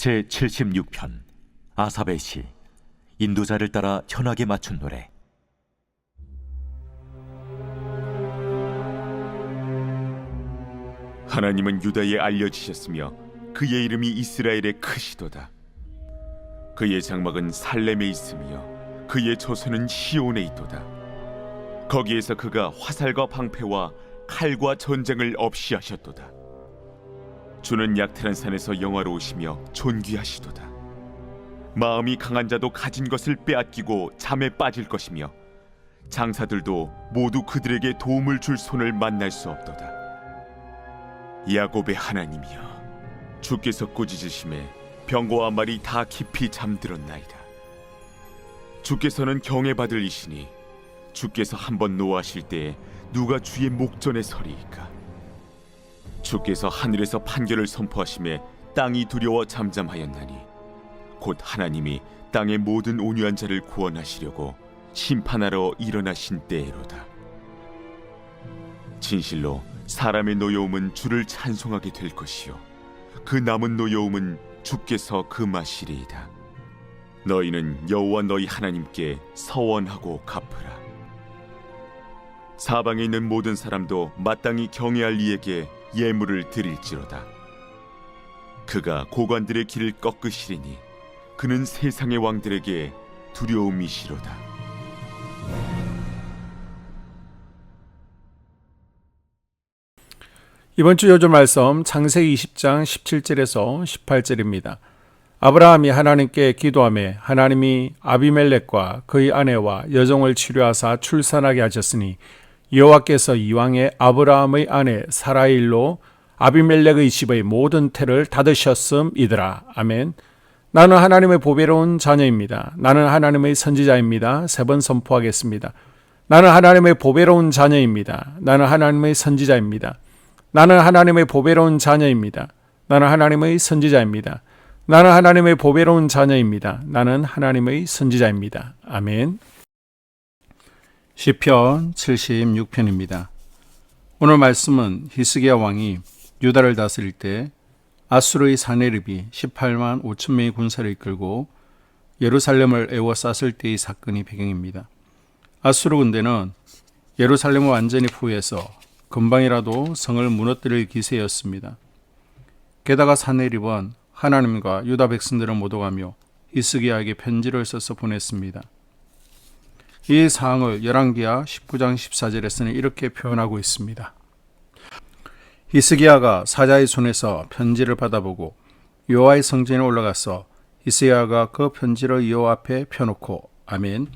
제76편 아삽의 시. 인도자를 따라 현악에 맞춘 노래. 하나님은 유다에 알려지셨으며 그의 이름이 이스라엘에 크시도다. 그의 장막은 살렘에 있으며 그의 처소는 시온에 있도다. 거기에서 그가 화살과 방패와 칼과 전쟁을 없이 하셨도다. 주는 약탈한 산에서 영화로우시며 존귀하시도다. 마음이 강한 자도 가진 것을 빼앗기고 잠에 빠질 것이며 장사들도 모두 그들에게 도움을 줄 손을 만날 수 없도다. 야곱의 하나님이여, 주께서 꾸짖으심에 병거와 말이 다 깊이 잠들었나이다. 주께서는 경외받을 이시니 주께서 한번 노하실 때에 누가 주의 목전에 서리이까. 주께서 하늘에서 판결을 선포하심에 땅이 두려워 잠잠하였나니 곧 하나님이 땅의 모든 온유한 자를 구원하시려고 심판하러 일어나신 때에로다. 진실로 사람의 노여움은 주를 찬송하게 될 것이요 그 남은 노여움은 주께서 금하시리이다. 너희는 여호와 너희 하나님께 서원하고 갚으라. 사방에 있는 모든 사람도 마땅히 경외할 이에게 예물을 드릴지로다. 그가 고관들의 길을 꺾으시리니 그는 세상의 왕들에게 두려움이시로다. 이번 주 요절 말씀 창세기 20장 17절에서 18절입니다. 아브라함이 하나님께 기도하며 하나님이 아비멜렉과 그의 아내와 여종을 치료하사 출산하게 하셨으니 여호와께서 이왕에 아브라함의 아내 사라일로 아비멜렉의 집의 모든 태를 닫으셨음이더라. 아멘. 나는 하나님의 보배로운 자녀입니다. 나는 하나님의 선지자입니다. 3번 선포하겠습니다. 나는 하나님의 보배로운 자녀입니다. 나는 하나님의 선지자입니다. 나는 하나님의 보배로운 자녀입니다. 나는 하나님의 선지자입니다. 나는 하나님의 보배로운 자녀입니다. 나는 하나님의 선지자입니다. 아멘. 시편 76편입니다. 오늘 말씀은 히스기야 왕이 유다를 다스릴 때 아수르의 사네립이 18만 5천 명의 군사를 이끌고 예루살렘을 에워쌌을 때의 사건이 배경입니다. 아수르 군대는 예루살렘을 완전히 포위해서 금방이라도 성을 무너뜨릴 기세였습니다. 게다가 사네립은 하나님과 유다 백성들을 모독하며 히스기야에게 편지를 써서 보냈습니다. 이 사항을 열왕기하 19장 14절에서는 이렇게 표현하고 있습니다. 히스기야가 사자의 손에서 편지를 받아보고 여호와의 성전에 올라가서 히스기야가 그 편지를 여호와 앞에 펴놓고 아멘.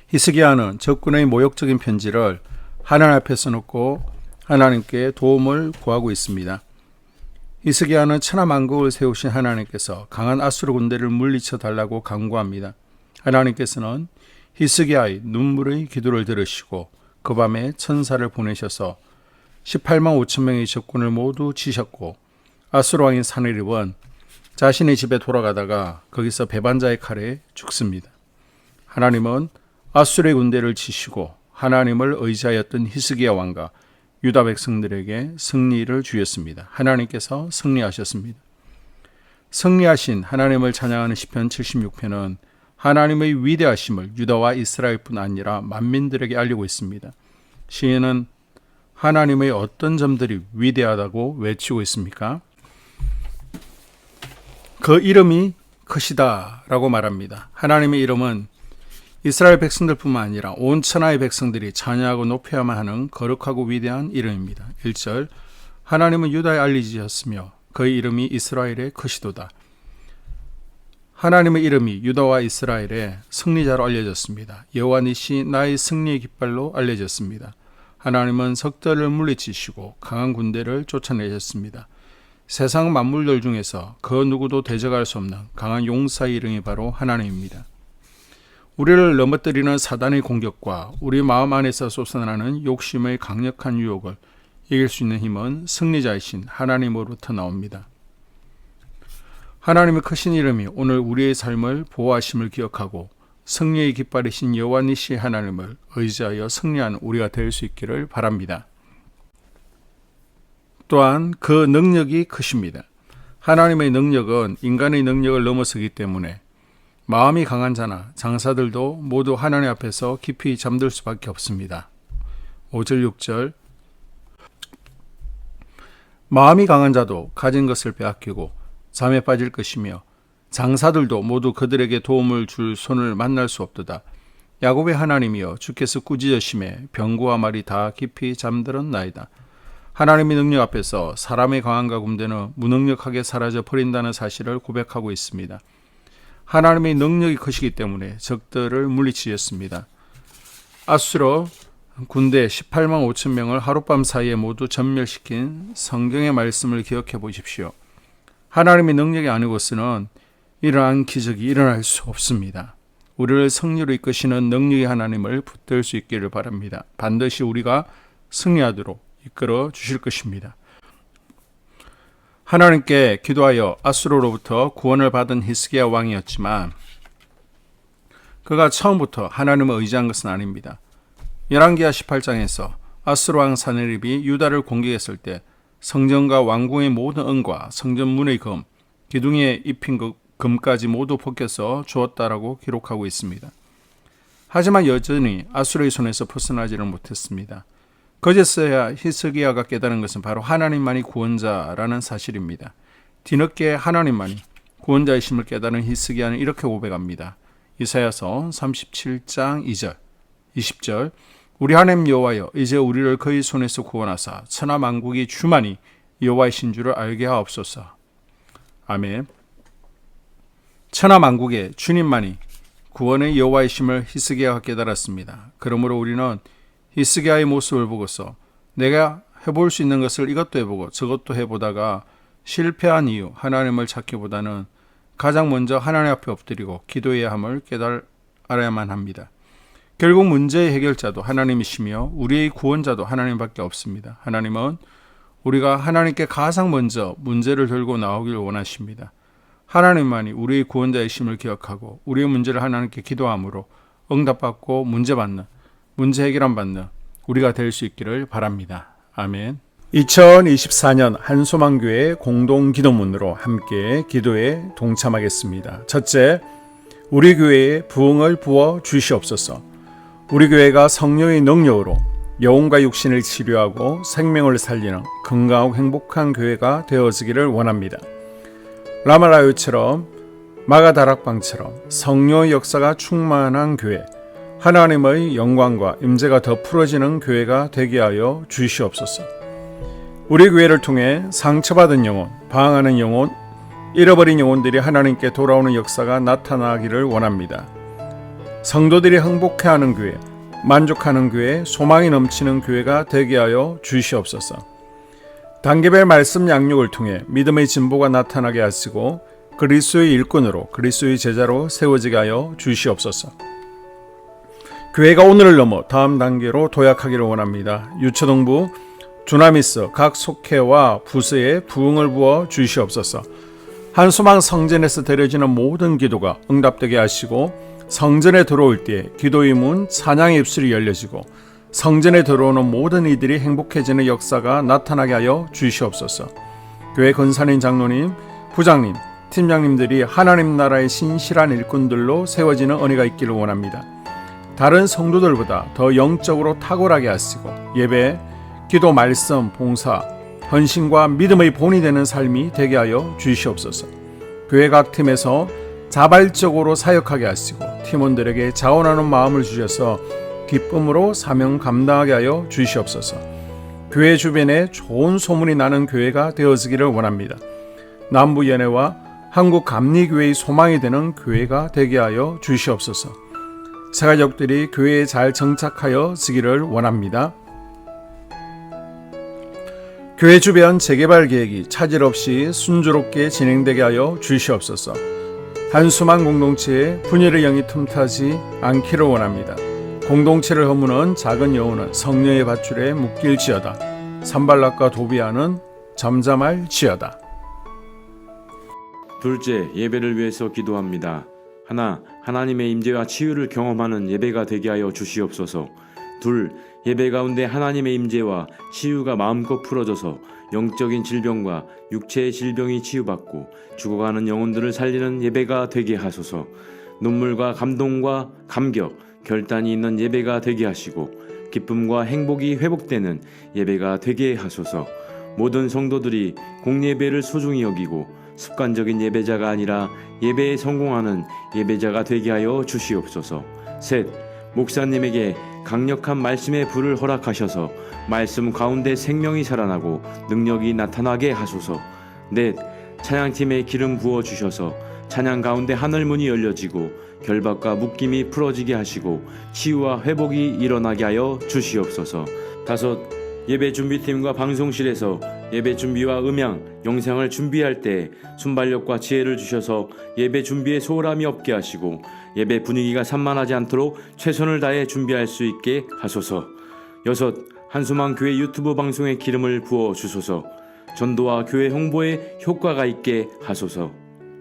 히스기야는 적군의 모욕적인 편지를 하나님 앞에 써놓고 하나님께 도움을 구하고 있습니다. 히스기야는 천하만국을 세우신 하나님께서 강한 아수르 군대를 물리쳐 달라고 간구합니다. 하나님께서는 히스기야의 눈물의 기도를 들으시고 그 밤에 천사를 보내셔서 18만 5천 명의 적군을 모두 치셨고 아수르 왕인 사네립은 자신의 집에 돌아가다가 거기서 배반자의 칼에 죽습니다. 하나님은 아수르의 군대를 치시고 하나님을 의지하였던 히스기야 왕과 유다 백성들에게 승리를 주셨습니다. 하나님께서 승리하셨습니다. 승리하신 하나님을 찬양하는 시편 76편은 하나님의 위대하심을 유다와 이스라엘뿐 아니라 만민들에게 알리고 있습니다. 시인은 하나님의 어떤 점들이 위대하다고 외치고 있습니까? 그 이름이 크시다 라고 말합니다. 하나님의 이름은 이스라엘 백성들뿐만 아니라 온 천하의 백성들이 찬양하고 높여야만 하는 거룩하고 위대한 이름입니다. 1절 하나님은 유다에 알리셨으며 그의 이름이 이스라엘의 크시도다. 하나님의 이름이 유다와 이스라엘의 승리자로 알려졌습니다. 여호와 니시 나의 승리의 깃발로 알려졌습니다. 하나님은 적들을 물리치시고 강한 군대를 쫓아내셨습니다. 세상 만물들 중에서 그 누구도 대적할 수 없는 강한 용사의 이름이 바로 하나님입니다. 우리를 넘어뜨리는 사단의 공격과 우리 마음 안에서 솟아나는 욕심의 강력한 유혹을 이길 수 있는 힘은 승리자이신 하나님으로부터 나옵니다. 하나님의 크신 이름이 오늘 우리의 삶을 보호하심을 기억하고 승리의 깃발이신 여호와 니시 하나님을 의지하여 승리하는 우리가 될 수 있기를 바랍니다. 또한 그 능력이 크십니다. 하나님의 능력은 인간의 능력을 넘어서기 때문에 마음이 강한 자나 장사들도 모두 하나님 앞에서 깊이 잠들 수밖에 없습니다. 5절 6절 마음이 강한 자도 가진 것을 빼앗기고 잠에 빠질 것이며 장사들도 모두 그들에게 도움을 줄 손을 만날 수 없도다. 야곱의 하나님이여 주께서 꾸짖으심에 병고와 말이 다 깊이 잠들었나이다. 하나님의 능력 앞에서 사람의 강함과 군대는 무능력하게 사라져 버린다는 사실을 고백하고 있습니다. 하나님의 능력이 크시기 때문에 적들을 물리치셨습니다. 아수르 군대 18만 5천 명을 하룻밤 사이에 모두 전멸시킨 성경의 말씀을 기억해 보십시오. 하나님의 능력이 아니고서는 이러한 기적이 일어날 수 없습니다. 우리를 승리로 이끄시는 능력의 하나님을 붙들 수 있기를 바랍니다. 반드시 우리가 승리하도록 이끌어 주실 것입니다. 하나님께 기도하여 아수르로부터 구원을 받은 히스기야 왕이었지만 그가 처음부터 하나님을 의지한 것은 아닙니다. 열왕기하 18장에서 아수르 왕 사네립이 유다를 공격했을 때 성전과 왕궁의 모든 은과 성전 문의 금, 기둥에 입힌 금까지 모두 벗겨서 주었다라고 기록하고 있습니다. 하지만 여전히 아수르의 손에서 벗어나지를 못했습니다. 그제서야 히스기야가 깨달은 것은 바로 하나님만이 구원자라는 사실입니다. 뒤늦게 하나님만이 구원자이심을 깨달은 히스기야는 이렇게 고백합니다. 이사야서 37장 2절, 20절 우리 하나님 여호와여 이제 우리를 그의 손에서 구원하사 천하 만국이 주만이 여호와이신 줄을 알게 하옵소서. 아멘. 천하 만국의 주님만이 구원의 여호와이심을 히스기야가 깨달았습니다. 그러므로 우리는 히스기야의 모습을 보고서 내가 해볼 수 있는 것을 이것도 해보고 저것도 해보다가 실패한 이유 하나님을 찾기보다는 가장 먼저 하나님 앞에 엎드리고 기도해야 함을 알아야만 합니다. 결국 문제의 해결자도 하나님이시며 우리의 구원자도 하나님밖에 없습니다. 하나님은 우리가 하나님께 가장 먼저 문제를 들고 나오길 원하십니다. 하나님만이 우리의 구원자이심을 기억하고 우리의 문제를 하나님께 기도함으로 응답받고 문제 해결함 받는 우리가 될 수 있기를 바랍니다. 아멘. 2024년 한소망교회 공동기도문으로 함께 기도에 동참하겠습니다. 첫째, 우리 교회에 부흥을 부어 주시옵소서. 우리 교회가 성령의 능력으로 영혼과 육신을 치료하고 생명을 살리는 건강하고 행복한 교회가 되어지기를 원합니다. 라말라요처럼 마가다락방처럼 성령의 역사가 충만한 교회, 하나님의 영광과 임재가 더 풀어지는 교회가 되게 하여 주시옵소서. 우리 교회를 통해 상처받은 영혼, 방황하는 영혼, 잃어버린 영혼들이 하나님께 돌아오는 역사가 나타나기를 원합니다. 성도들이 행복해하는 교회, 만족하는 교회, 소망이 넘치는 교회가 되게 하여 주시옵소서. 단계별 말씀 양육을 통해 믿음의 진보가 나타나게 하시고 그리스도의 일꾼으로 그리스도의 제자로 세워지게 하여 주시옵소서. 교회가 오늘을 넘어 다음 단계로 도약하기를 원합니다. 유초동부 주나미스 각 속회와 부서에 부흥을 부어 주시옵소서. 한소망 성전에서 드려지는 모든 기도가 응답되게 하시고 성전에 들어올 때 기도의 문, 찬양의 입술이 열려지고 성전에 들어오는 모든 이들이 행복해지는 역사가 나타나게 하여 주시옵소서. 교회 권사님, 장로님, 부장님, 팀장님들이 하나님 나라의 신실한 일꾼들로 세워지는 은혜가 있기를 원합니다. 다른 성도들보다 더 영적으로 탁월하게 하시고 예배, 기도, 말씀, 봉사, 헌신과 믿음의 본이 되는 삶이 되게 하여 주시옵소서. 교회 각 팀에서 자발적으로 사역하게 하시고 팀원들에게 자원하는 마음을 주셔서 기쁨으로 사명 감당하게 하여 주시옵소서. 교회 주변에 좋은 소문이 나는 교회가 되어지기를 원합니다. 남부연회와 한국감리교회의 소망이 되는 교회가 되게 하여 주시옵소서. 새가족들이 교회에 잘 정착하여 지기를 원합니다. 교회 주변 재개발 계획이 차질 없이 순조롭게 진행되게 하여 주시옵소서. 한수만 공동체에 분열의 영이 틈타지 않기를 원합니다. 공동체를 허무는 작은 여우는 성령의 밧줄에 묶일지어다. 산발락과 도비아는 잠잠할지어다. 둘째, 예배를 위해서 기도합니다. 하나님의 임재와 치유를 경험하는 예배가 되게 하여 주시옵소서. 둘, 예배 가운데 하나님의 임재와 치유가 마음껏 풀어져서 영적인 질병과 육체의 질병이 치유받고 죽어가는 영혼들을 살리는 예배가 되게 하소서. 눈물과 감동과 감격, 결단이 있는 예배가 되게 하시고 기쁨과 행복이 회복되는 예배가 되게 하소서. 모든 성도들이 공예배를 소중히 여기고 습관적인 예배자가 아니라 예배에 성공하는 예배자가 되게 하여 주시옵소서. 셋, 목사님에게 강력한 말씀의 불을 허락하셔서 말씀 가운데 생명이 살아나고 능력이 나타나게 하소서. 넷, 찬양팀에 기름 부어 주셔서 찬양 가운데 하늘문이 열려지고 결박과 묶임이 풀어지게 하시고 치유와 회복이 일어나게 하여 주시옵소서. 다섯, 예배 준비팀과 방송실에서 예배 준비와 음향, 영상을 준비할 때 순발력과 지혜를 주셔서 예배 준비에 소홀함이 없게 하시고 예배 분위기가 산만하지 않도록 최선을 다해 준비할 수 있게 하소서. 여섯, 한수망 교회 유튜브 방송에 기름을 부어 주소서. 전도와 교회 홍보에 효과가 있게 하소서.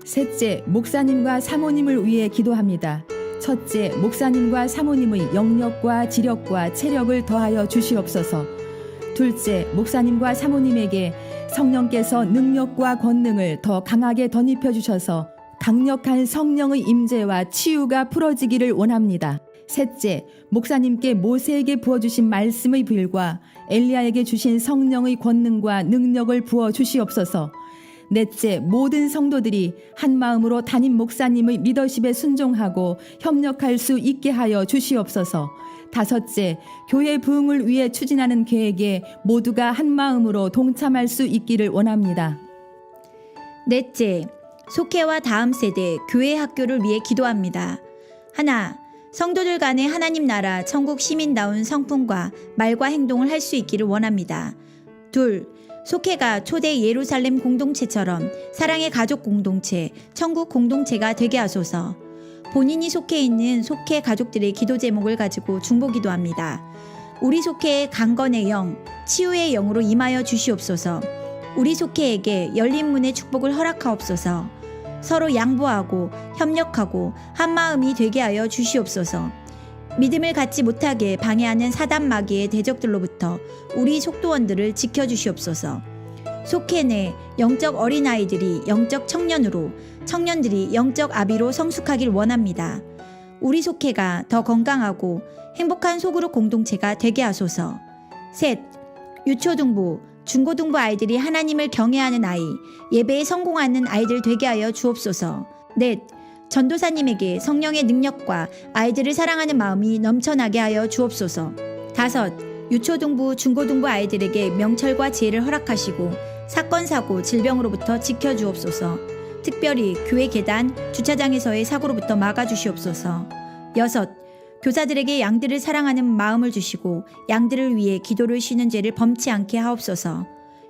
셋째, 목사님과 사모님을 위해 기도합니다. 첫째, 목사님과 사모님의 영력과 지력과 체력을 더하여 주시옵소서. 둘째, 목사님과 사모님에게 성령께서 능력과 권능을 더 강하게 덧입혀 주셔서 강력한 성령의 임재와 치유가 풀어지기를 원합니다. 셋째, 목사님께 모세에게 부어주신 말씀의 불과 엘리야에게 주신 성령의 권능과 능력을 부어 주시옵소서. 넷째, 모든 성도들이 한 마음으로 담임 목사님의 리더십에 순종하고 협력할 수 있게 하여 주시옵소서. 다섯째, 교회 부흥을 위해 추진하는 계획에 모두가 한 마음으로 동참할 수 있기를 원합니다. 넷째, 속회와 다음 세대 교회 학교를 위해 기도합니다. 하나, 성도들 간의 하나님 나라 천국 시민다운 성품과 말과 행동을 할 수 있기를 원합니다. 둘, 속회가 초대 예루살렘 공동체처럼 사랑의 가족 공동체, 천국 공동체가 되게 하소서. 본인이 속해 있는 속회 가족들의 기도 제목을 가지고 중보기도합니다. 우리 속회의 강건의 영, 치유의 영으로 임하여 주시옵소서. 우리 속회에게 열린 문의 축복을 허락하옵소서. 서로 양보하고 협력하고 한마음이 되게 하여 주시옵소서. 믿음을 갖지 못하게 방해하는 사단 마귀의 대적들로부터 우리 속도원들을 지켜주시옵소서. 속회 내 영적 어린아이들이 영적 청년으로, 청년들이 영적 아비로 성숙하길 원합니다. 우리 속회가 더 건강하고 행복한 소그룹 공동체가 되게 하소서. 셋, 유초등부, 중고등부 아이들이 하나님을 경외하는 아이, 예배에 성공하는 아이들 되게 하여 주옵소서. 넷, 전도사님에게 성령의 능력과 아이들을 사랑하는 마음이 넘쳐나게 하여 주옵소서. 다섯, 유초등부, 중고등부 아이들에게 명철과 지혜를 허락하시고 사건, 사고, 질병으로부터 지켜주옵소서. 특별히 교회 계단, 주차장에서의 사고로부터 막아주시옵소서. 여섯, 교사들에게 양들을 사랑하는 마음을 주시고 양들을 위해 기도를 쉬는 죄를 범치 않게 하옵소서.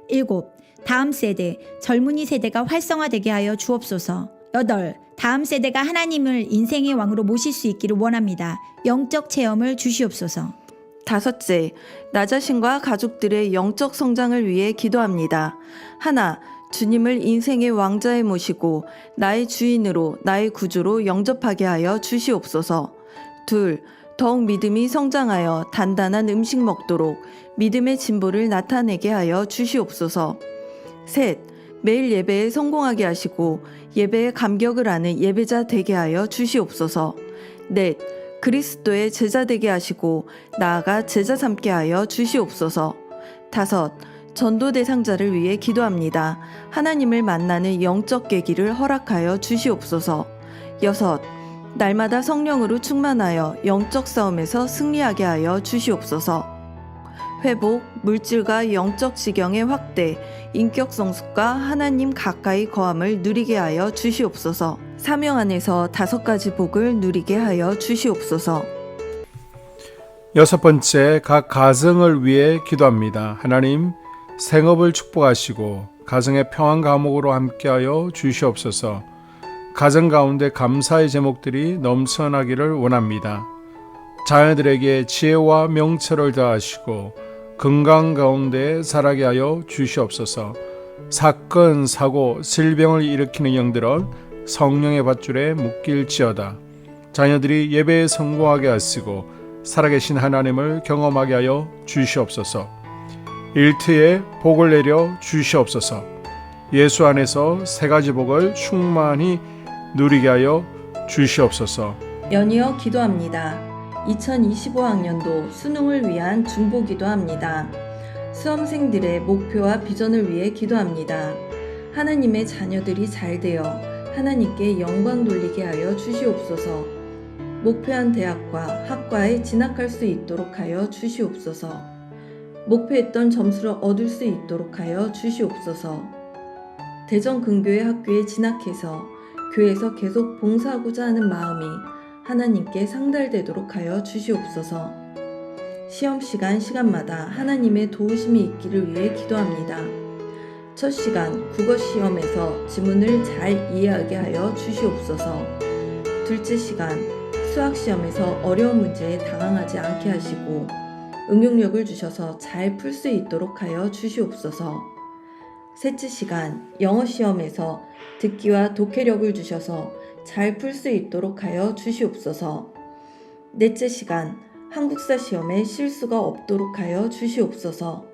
일곱, 다음 세대, 젊은이 세대가 활성화되게 하여 주옵소서. 여덟, 다음 세대가 하나님을 인생의 왕으로 모실 수 있기를 원합니다. 영적 체험을 주시옵소서. 다섯째, 나 자신과 가족들의 영적 성장을 위해 기도합니다. 하나, 주님을 인생의 왕자에 모시고 나의 주인으로, 나의 구주로 영접하게 하여 주시옵소서. 둘, 더욱 믿음이 성장하여 단단한 음식 먹도록 믿음의 진보를 나타내게 하여 주시옵소서. 셋, 매일 예배에 성공하게 하시고 예배에 감격을 하는 예배자 되게 하여 주시옵소서. 넷, 그리스도의 제자 되게 하시고 나아가 제자 삼게 하여 주시옵소서. 다섯, 전도 대상자를 위해 기도합니다. 하나님을 만나는 영적 계기를 허락하여 주시옵소서. 여섯, 날마다 성령으로 충만하여 영적 싸움에서 승리하게 하여 주시옵소서. 회복, 물질과 영적 지경의 확대, 인격 성숙과 하나님 가까이 거함을 누리게 하여 주시옵소서. 사명 안에서 5가지 복을 누리게 하여 주시옵소서. 여섯 번째, 각 가정을 위해 기도합니다. 하나님, 생업을 축복하시고 가정의 평안 감옥으로 함께하여 주시옵소서. 가정 가운데 감사의 제목들이 넘쳐나기를 원합니다. 자녀들에게 지혜와 명철을 더하시고 건강 가운데 자라게 하여 주시옵소서. 사건, 사고, 질병을 일으키는 영들은 성령의 밧줄에 묶일지어다. 자녀들이 예배에 성공하게 하시고 살아계신 하나님을 경험하게 하여 주시옵소서. 일트에 복을 내려 주시옵소서. 예수 안에서 세 가지 복을 충만히 누리게 하여 주시옵소서. 연이어 기도합니다. 2025학년도 수능을 위한 중보 기도합니다. 수험생들의 목표와 비전을 위해 기도합니다. 하나님의 자녀들이 잘 되어 하나님께 영광 돌리게 하여 주시옵소서. 목표한 대학과 학과에 진학할 수 있도록 하여 주시옵소서. 목표했던 점수를 얻을 수 있도록 하여 주시옵소서. 대전 근교의 학교에 진학해서 교회에서 계속 봉사하고자 하는 마음이 하나님께 상달되도록 하여 주시옵소서. 시험 시간마다 하나님의 도우심이 있기를 위해 기도합니다. 첫 시간 국어 시험에서 지문을 잘 이해하게 하여 주시옵소서. 둘째 시간 수학 시험에서 어려운 문제에 당황하지 않게 하시고 응용력을 주셔서 잘 풀 수 있도록 하여 주시옵소서. 셋째 시간 영어 시험에서 듣기와 독해력을 주셔서 잘 풀 수 있도록 하여 주시옵소서. 넷째 시간 한국사 시험에 실수가 없도록 하여 주시옵소서.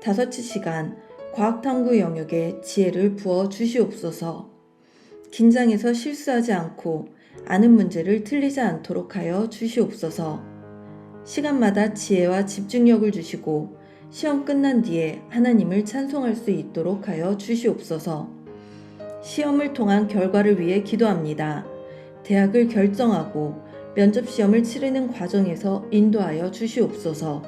다섯째 시간 과학탐구 영역에 지혜를 부어 주시옵소서. 긴장해서 실수하지 않고 아는 문제를 틀리지 않도록 하여 주시옵소서. 시간마다 지혜와 집중력을 주시고 시험 끝난 뒤에 하나님을 찬송할 수 있도록 하여 주시옵소서. 시험을 통한 결과를 위해 기도합니다. 대학을 결정하고 면접 시험을 치르는 과정에서 인도하여 주시옵소서.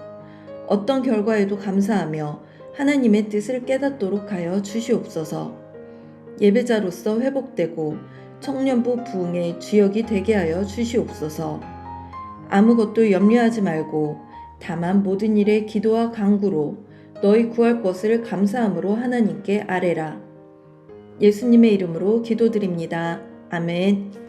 어떤 결과에도 감사하며 하나님의 뜻을 깨닫도록 하여 주시옵소서. 예배자로서 회복되고 청년부 부흥의 주역이 되게 하여 주시옵소서. 아무것도 염려하지 말고 다만 모든 일에 기도와 간구로 너희 구할 것을 감사함으로 하나님께 아뢰라. 예수님의 이름으로 기도드립니다. 아멘.